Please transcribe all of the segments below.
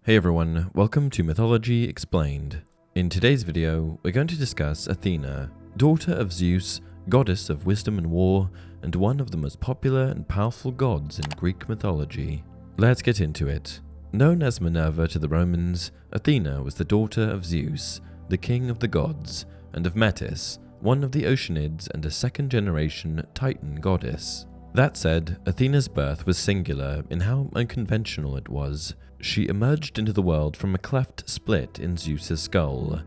Hey everyone, welcome to Mythology Explained. In today's video, we're going to discuss Athena, daughter of Zeus, goddess of wisdom and war, and one of the most popular and powerful gods in Greek mythology. Let's get into it. Known as Minerva to the Romans, Athena was the daughter of Zeus, the king of the gods, and of Metis, one of the oceanids and a second-generation Titan goddess. That said, Athena's birth was singular in how unconventional it was. She emerged into the world from a cleft split in Zeus's skull,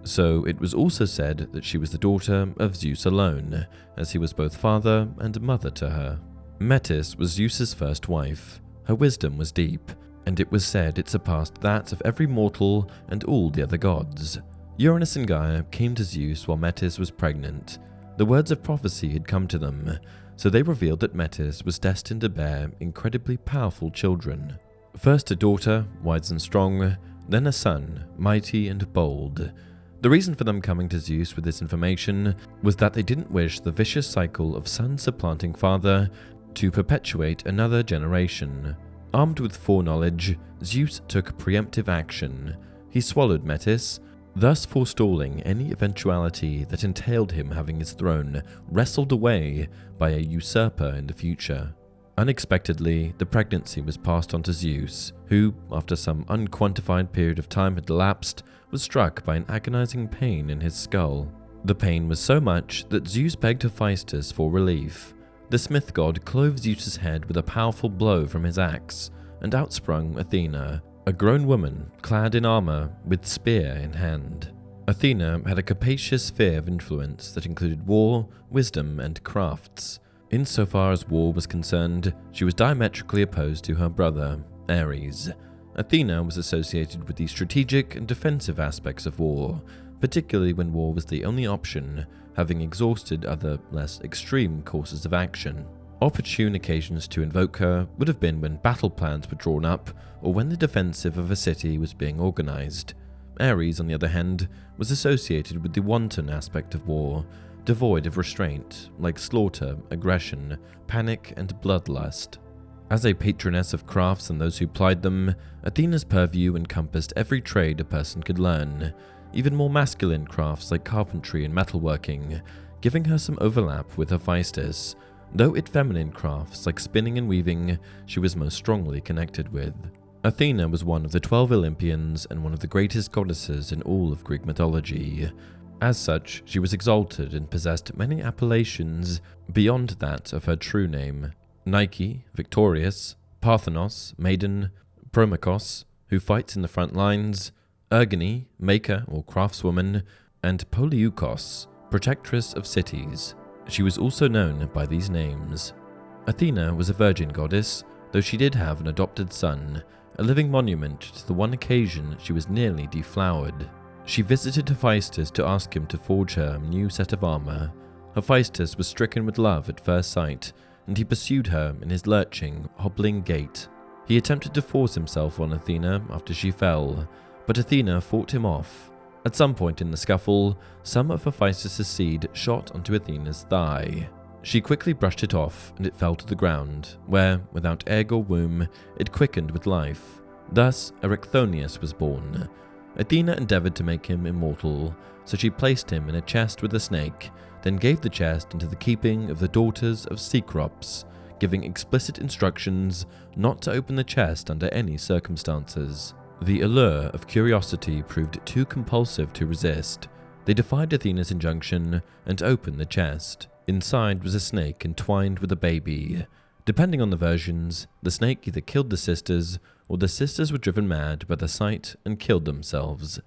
so it was also said that she was the daughter of Zeus alone, as he was both father and mother to her. Metis was Zeus's first wife. Her wisdom was deep, and it was said it surpassed that of every mortal and all the other gods. Uranus and Gaia came to Zeus while Metis was pregnant. The words of prophecy had come to them, so they revealed that Metis was destined to bear incredibly powerful children. First a daughter, wise and strong, then a son, mighty and bold. The reason for them coming to Zeus with this information was that they didn't wish the vicious cycle of son supplanting father to perpetuate another generation. Armed with foreknowledge, Zeus took preemptive action. He swallowed Metis, thus forestalling any eventuality that entailed him having his throne wrestled away by a usurper in the future. Unexpectedly, the pregnancy was passed on to Zeus, who, after some unquantified period of time had elapsed, was struck by an agonizing pain in his skull. The pain was so much that Zeus begged Hephaestus for relief. The smith god clove Zeus's head with a powerful blow from his axe, and out sprung Athena, a grown woman clad in armour with spear in hand. Athena had a capacious sphere of influence that included war, wisdom, and crafts. Insofar as war was concerned, she was diametrically opposed to her brother, Ares. Athena was associated with the strategic and defensive aspects of war, particularly when war was the only option, having exhausted other, less extreme courses of action. Opportune occasions to invoke her would have been when battle plans were drawn up or when the defensive of a city was being organized. Ares, on the other hand, was associated with the wanton aspect of war, devoid of restraint, like slaughter, aggression, panic, and bloodlust. As a patroness of crafts and those who plied them, Athena's purview encompassed every trade a person could learn, even more masculine crafts like carpentry and metalworking, giving her some overlap with Hephaestus, though it feminine crafts like spinning and weaving she was most strongly connected with. Athena was one of the 12 Olympians and one of the greatest goddesses in all of Greek mythology. As such, she was exalted and possessed many appellations beyond that of her true name: Nike, victorious; Parthenos, maiden; Promachos, who fights in the front lines; Ergone, maker or craftswoman; and Polyeukos, protectress of cities. She was also known by these names. Athena was a virgin goddess, though she did have an adopted son, a living monument to the one occasion she was nearly deflowered. She visited Hephaestus to ask him to forge her a new set of armour. Hephaestus was stricken with love at first sight, and he pursued her in his lurching, hobbling gait. He attempted to force himself on Athena after she fell, but Athena fought him off. At some point in the scuffle, some of Hephaestus' seed shot onto Athena's thigh. She quickly brushed it off, and it fell to the ground, where, without egg or womb, it quickened with life. Thus, Erichthonius was born. Athena endeavoured to make him immortal, so she placed him in a chest with a snake, then gave the chest into the keeping of the daughters of Cecrops, giving explicit instructions not to open the chest under any circumstances. The allure of curiosity proved too compulsive to resist. They defied Athena's injunction and opened the chest. Inside was a snake entwined with a baby. Depending on the versions, the snake either killed the sisters, or the sisters were driven mad by the sight and killed themselves.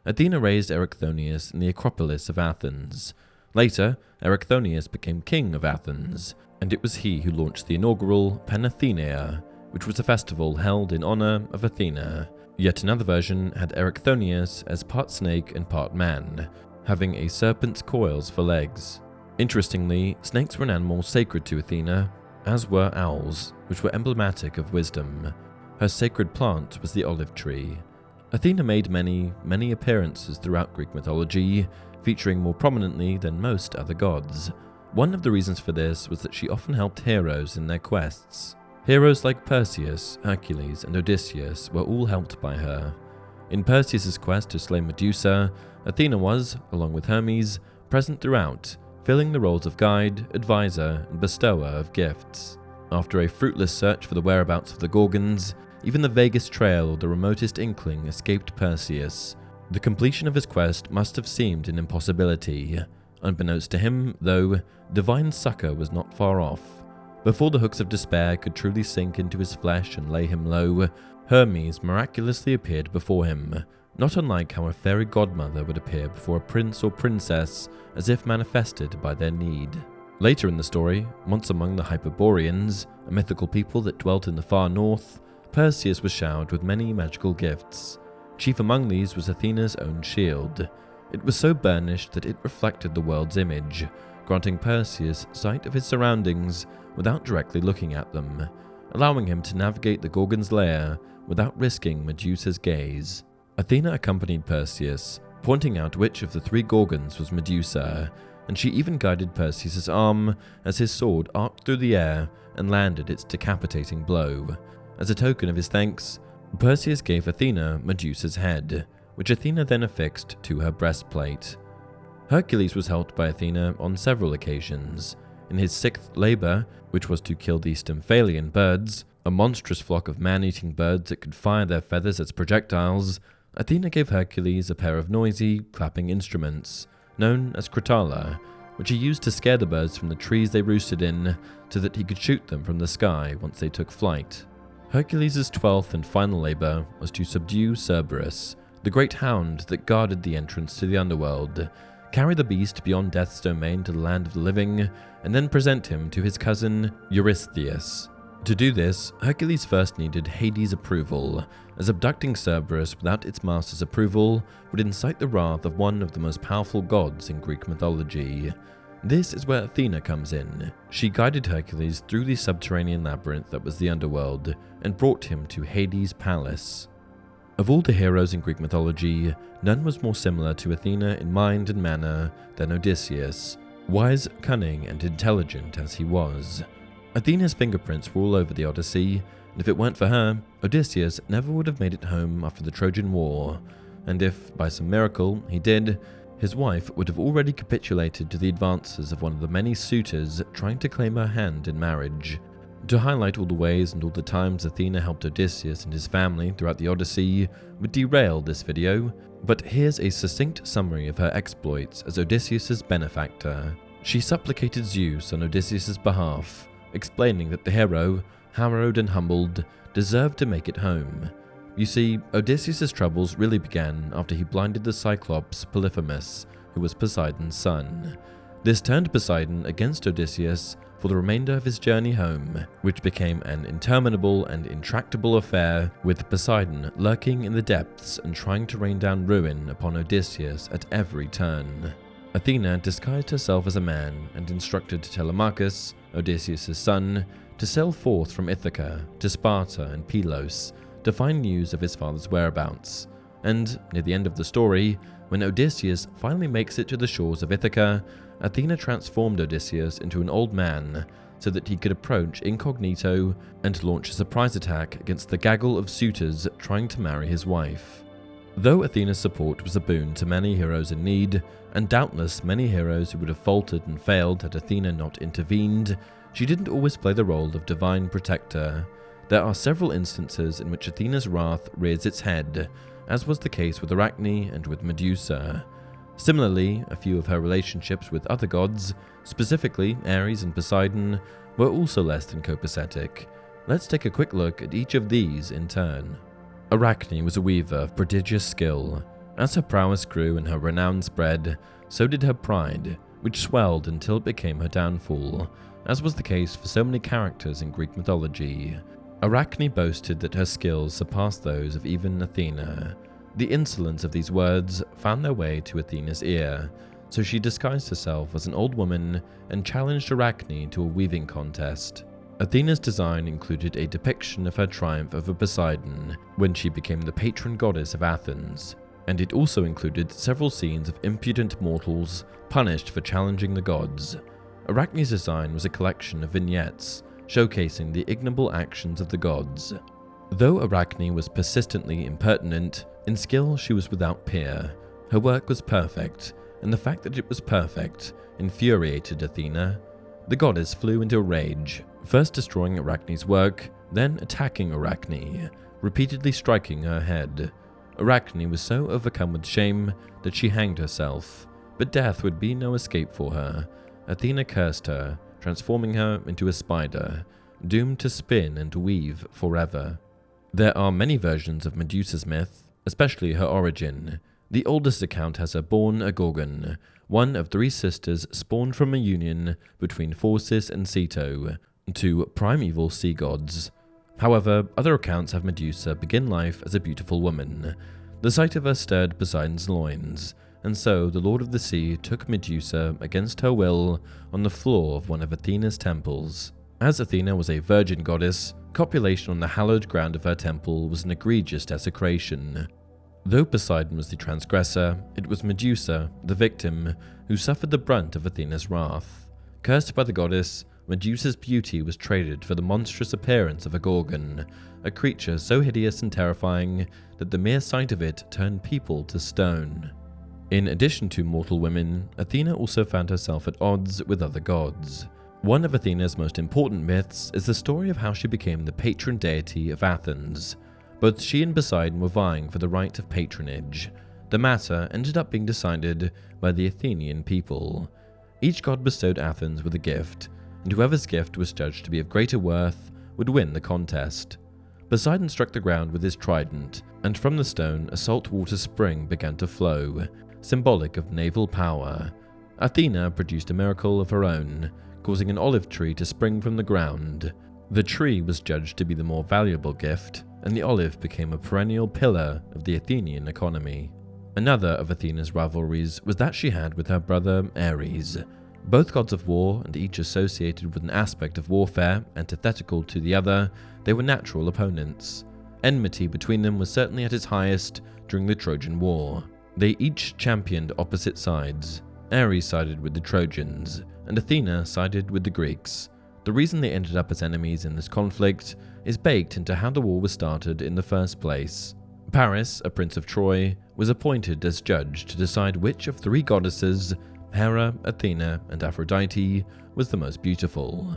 Athena raised Erichthonius in the Acropolis of Athens. Later, Erichthonius became king of Athens, and it was he who launched the inaugural Panathenea, which was a festival held in honor of Athena. Yet another version had Erichthonius as part snake and part man, having a serpent's coils for legs. Interestingly, snakes were an animal sacred to Athena, as were owls, which were emblematic of wisdom. Her sacred plant was the olive tree. Athena made many appearances throughout Greek mythology, featuring more prominently than most other gods. One of the reasons for this was that she often helped heroes in their quests. Heroes like Perseus, Hercules, and Odysseus were all helped by her. In Perseus' quest to slay Medusa, Athena was, along with Hermes, present throughout, filling the roles of guide, advisor, and bestower of gifts. After a fruitless search for the whereabouts of the Gorgons, even the vaguest trail or the remotest inkling escaped Perseus. The completion of his quest must have seemed an impossibility. Unbeknownst to him, though, divine succor was not far off. Before the hooks of despair could truly sink into his flesh and lay him low, Hermes miraculously appeared before him, not unlike how a fairy godmother would appear before a prince or princess, as if manifested by their need. Later in the story, once among the Hyperboreans, a mythical people that dwelt in the far north, Perseus was showered with many magical gifts. Chief among these was Athena's own shield. It was so burnished that it reflected the world's image, granting Perseus sight of his surroundings without directly looking at them, allowing him to navigate the Gorgon's lair without risking Medusa's gaze. Athena accompanied Perseus, pointing out which of the three Gorgons was Medusa, and she even guided Perseus' arm as his sword arced through the air and landed its decapitating blow. As a token of his thanks, Perseus gave Athena Medusa's head, which Athena then affixed to her breastplate. Hercules was helped by Athena on several occasions. In his sixth labour, which was to kill the Stymphalian birds, a monstrous flock of man-eating birds that could fire their feathers as projectiles, Athena gave Hercules a pair of noisy, clapping instruments, known as crotala, which he used to scare the birds from the trees they roosted in, so that he could shoot them from the sky once they took flight. Hercules' 12th and final labour was to subdue Cerberus, the great hound that guarded the entrance to the underworld, carry the beast beyond death's domain to the land of the living, and then present him to his cousin Eurystheus. To do this, Hercules first needed Hades' approval, as abducting Cerberus without its master's approval would incite the wrath of one of the most powerful gods in Greek mythology. This is where Athena comes in. She guided Hercules through the subterranean labyrinth that was the underworld, and brought him to Hades' palace. Of all the heroes in Greek mythology, none was more similar to Athena in mind and manner than Odysseus, wise, cunning, and intelligent as he was. Athena's fingerprints were all over the Odyssey, and if it weren't for her, Odysseus never would have made it home after the Trojan War, and if, by some miracle, he did, his wife would have already capitulated to the advances of one of the many suitors trying to claim her hand in marriage. To highlight all the ways and all the times Athena helped Odysseus and his family throughout the Odyssey would derail this video, but here's a succinct summary of her exploits as Odysseus' benefactor. She supplicated Zeus on Odysseus' behalf, explaining that the hero, harrowed and humbled, deserved to make it home. You see, Odysseus' troubles really began after he blinded the Cyclops Polyphemus, who was Poseidon's son. This turned Poseidon against Odysseus for the remainder of his journey home, which became an interminable and intractable affair, with Poseidon lurking in the depths and trying to rain down ruin upon Odysseus at every turn. Athena disguised herself as a man and instructed Telemachus, Odysseus' son, to sail forth from Ithaca to Sparta and Pylos to find news of his father's whereabouts. And near the end of the story, when Odysseus finally makes it to the shores of Ithaca, Athena transformed Odysseus into an old man so that he could approach incognito and launch a surprise attack against the gaggle of suitors trying to marry his wife. Though Athena's support was a boon to many heroes in need, and doubtless many heroes who would have faltered and failed had Athena not intervened, she didn't always play the role of divine protector. There are several instances in which Athena's wrath rears its head, as was the case with Arachne and with Medusa. Similarly, a few of her relationships with other gods, specifically Ares and Poseidon, were also less than copacetic. Let's take a quick look at each of these in turn. Arachne was a weaver of prodigious skill. As her prowess grew and her renown spread, so did her pride, which swelled until it became her downfall, as was the case for so many characters in Greek mythology. Arachne boasted that her skills surpassed those of even Athena. The insolence of these words found their way to Athena's ear, so she disguised herself as an old woman and challenged Arachne to a weaving contest. Athena's design included a depiction of her triumph over Poseidon when she became the patron goddess of Athens, and it also included several scenes of impudent mortals punished for challenging the gods. Arachne's design was a collection of vignettes, showcasing the ignoble actions of the gods. Though Arachne was persistently impertinent, in skill she was without peer. Her work was perfect, and the fact that it was perfect infuriated Athena. The goddess flew into a rage, first destroying Arachne's work, then attacking Arachne, repeatedly striking her head. Arachne was so overcome with shame that she hanged herself, but death would be no escape for her. Athena cursed her, transforming her into a spider, doomed to spin and weave forever. There are many versions of Medusa's myth, especially her origin. The oldest account has her born a Gorgon, one of 3 sisters spawned from a union between Phorcys and Ceto, 2 primeval sea gods. However, other accounts have Medusa begin life as a beautiful woman. The sight of her stirred Poseidon's loins, and so the Lord of the Sea took Medusa against her will on the floor of one of Athena's temples. As Athena was a virgin goddess, copulation on the hallowed ground of her temple was an egregious desecration. Though Poseidon was the transgressor, it was Medusa, the victim, who suffered the brunt of Athena's wrath. Cursed by the goddess, Medusa's beauty was traded for the monstrous appearance of a Gorgon, a creature so hideous and terrifying that the mere sight of it turned people to stone. In addition to mortal women, Athena also found herself at odds with other gods. One of Athena's most important myths is the story of how she became the patron deity of Athens. Both she and Poseidon were vying for the right of patronage. The matter ended up being decided by the Athenian people. Each god bestowed Athens with a gift, and whoever's gift was judged to be of greater worth would win the contest. Poseidon struck the ground with his trident, and from the stone a salt water spring began to flow, symbolic of naval power. Athena produced a miracle of her own, causing an olive tree to spring from the ground. The tree was judged to be the more valuable gift, and the olive became a perennial pillar of the Athenian economy. Another of Athena's rivalries was that she had with her brother Ares. Both gods of war, and each associated with an aspect of warfare antithetical to the other, they were natural opponents. Enmity between them was certainly at its highest during the Trojan War. They each championed opposite sides. Ares sided with the Trojans, and Athena sided with the Greeks. The reason they ended up as enemies in this conflict is baked into how the war was started in the first place. Paris, a prince of Troy, was appointed as judge to decide which of 3 goddesses, Hera, Athena, and Aphrodite, was the most beautiful.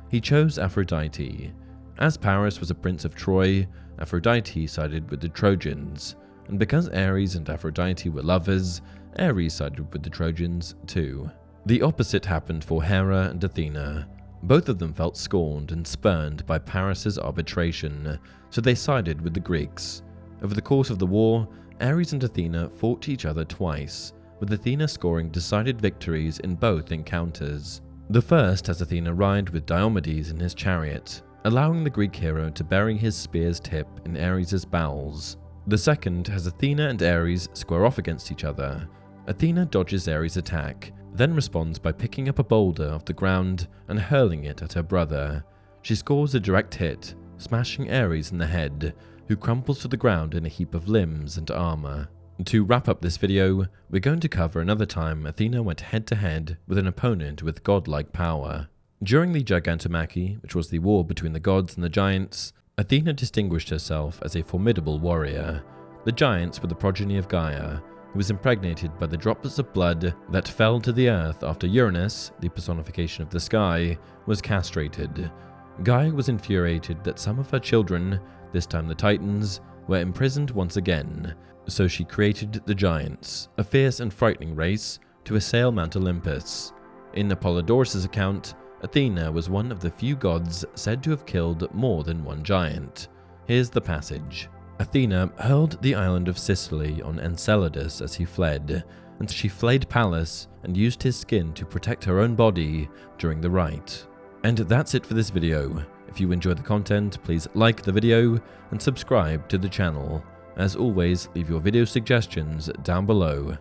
He chose Aphrodite. As Paris was a prince of Troy, Aphrodite sided with the Trojans, and because Ares and Aphrodite were lovers, Ares sided with the Trojans too. The opposite happened for Hera and Athena. Both of them felt scorned and spurned by Paris's arbitration, so they sided with the Greeks. Over the course of the war, Ares and Athena fought each other twice, with Athena scoring decided victories in both encounters. The first has Athena ride with Diomedes in his chariot, allowing the Greek hero to bury his spear's tip in Ares' bowels. The second has Athena and Ares square off against each other. Athena dodges Ares' attack, then responds by picking up a boulder off the ground and hurling it at her brother. She scores a direct hit, smashing Ares in the head, who crumples to the ground in a heap of limbs and armour. To wrap up this video, we're going to cover another time Athena went head-to-head with an opponent with godlike power. During the Gigantomachy, which was the war between the gods and the giants, Athena distinguished herself as a formidable warrior. The giants were the progeny of Gaia, who was impregnated by the droplets of blood that fell to the earth after Uranus, the personification of the sky, was castrated. Gaia was infuriated that some of her children, this time the Titans, were imprisoned once again, so she created the giants, a fierce and frightening race, to assail Mount Olympus. In Apollodorus' account, Athena was one of the few gods said to have killed more than one giant. Here's the passage. Athena hurled the island of Sicily on Enceladus as he fled, and she flayed Pallas and used his skin to protect her own body during the rite. And that's it for this video. If you enjoyed the content, please like the video and subscribe to the channel. As always, leave your video suggestions down below.